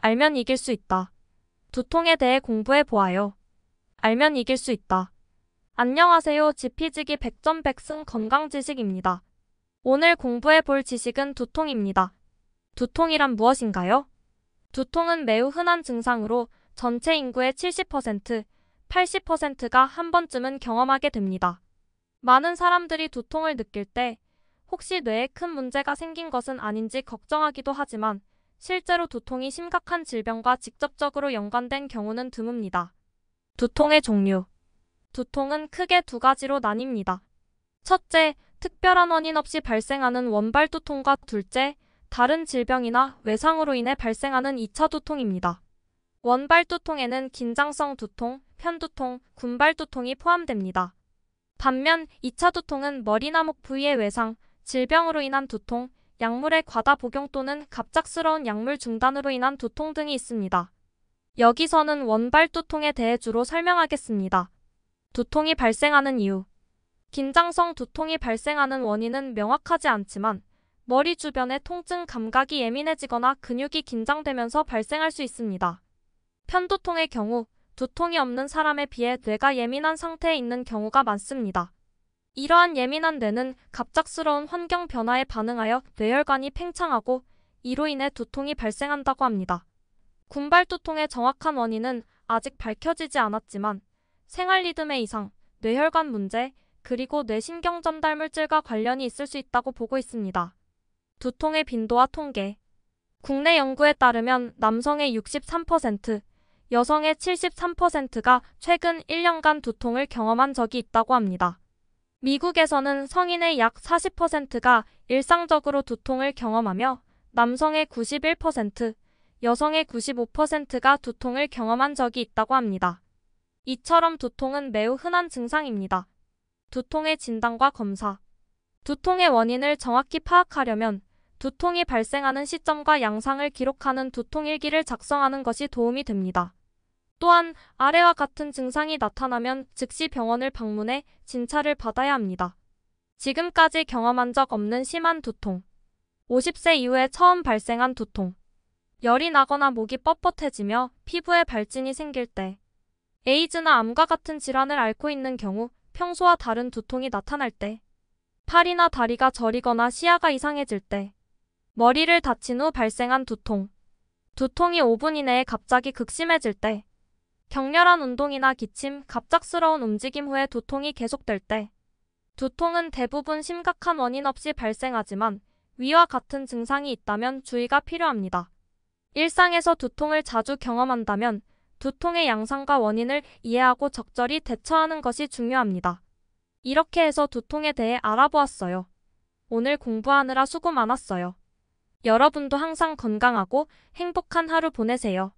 알면 이길 수 있다. 두통에 대해 공부해 보아요. 알면 이길 수 있다. 안녕하세요. 지피지기 100점 100승 건강지식입니다. 오늘 공부해 볼 지식은 두통입니다. 두통이란 무엇인가요? 두통은 매우 흔한 증상으로 전체 인구의 70%, 80%가 한 번쯤은 경험하게 됩니다. 많은 사람들이 두통을 느낄 때 혹시 뇌에 큰 문제가 생긴 것은 아닌지 걱정하기도 하지만 실제로 두통이 심각한 질병과 직접적으로 연관된 경우는 드뭅니다. 두통의 종류. 두통은 크게 두 가지로 나뉩니다. 첫째, 특별한 원인 없이 발생하는 원발 두통과 둘째, 다른 질병이나 외상으로 인해 발생하는 2차 두통입니다. 원발 두통에는 긴장성 두통, 편두통, 군발 두통이 포함됩니다. 반면 2차 두통은 머리나 목 부위의 외상, 질병으로 인한 두통, 약물의 과다 복용 또는 갑작스러운 약물 중단으로 인한 두통 등이 있습니다. 여기서는 원발 두통에 대해 주로 설명하겠습니다. 두통이 발생하는 이유. 긴장성 두통이 발생하는 원인은 명확하지 않지만 머리 주변의 통증 감각이 예민해지거나 근육이 긴장되면서 발생할 수 있습니다. 편두통의 경우 두통이 없는 사람에 비해 뇌가 예민한 상태에 있는 경우가 많습니다. 이러한 예민한 뇌는 갑작스러운 환경 변화에 반응하여 뇌혈관이 팽창하고 이로 인해 두통이 발생한다고 합니다. 군발 두통의 정확한 원인은 아직 밝혀지지 않았지만 생활 리듬의 이상, 뇌혈관 문제, 그리고 뇌신경 전달 물질과 관련이 있을 수 있다고 보고 있습니다. 두통의 빈도와 통계. 국내 연구에 따르면 남성의 63%, 여성의 73%가 최근 1년간 두통을 경험한 적이 있다고 합니다. 미국에서는 성인의 약 40%가 일상적으로 두통을 경험하며 남성의 91%, 여성의 95%가 두통을 경험한 적이 있다고 합니다. 이처럼 두통은 매우 흔한 증상입니다. 두통의 진단과 검사. 두통의 원인을 정확히 파악하려면 두통이 발생하는 시점과 양상을 기록하는 두통일기를 작성하는 것이 도움이 됩니다. 또한 아래와 같은 증상이 나타나면 즉시 병원을 방문해 진찰을 받아야 합니다. 지금까지 경험한 적 없는 심한 두통. 50세 이후에 처음 발생한 두통. 열이 나거나 목이 뻣뻣해지며 피부에 발진이 생길 때. 에이즈나 암과 같은 질환을 앓고 있는 경우 평소와 다른 두통이 나타날 때. 팔이나 다리가 저리거나 시야가 이상해질 때. 머리를 다친 후 발생한 두통. 두통이 5분 이내에 갑자기 극심해질 때. 격렬한 운동이나 기침, 갑작스러운 움직임 후에 두통이 계속될 때. 두통은 대부분 심각한 원인 없이 발생하지만 위와 같은 증상이 있다면 주의가 필요합니다. 일상에서 두통을 자주 경험한다면 두통의 양상과 원인을 이해하고 적절히 대처하는 것이 중요합니다. 이렇게 해서 두통에 대해 알아보았어요. 오늘 공부하느라 수고 많았어요. 여러분도 항상 건강하고 행복한 하루 보내세요.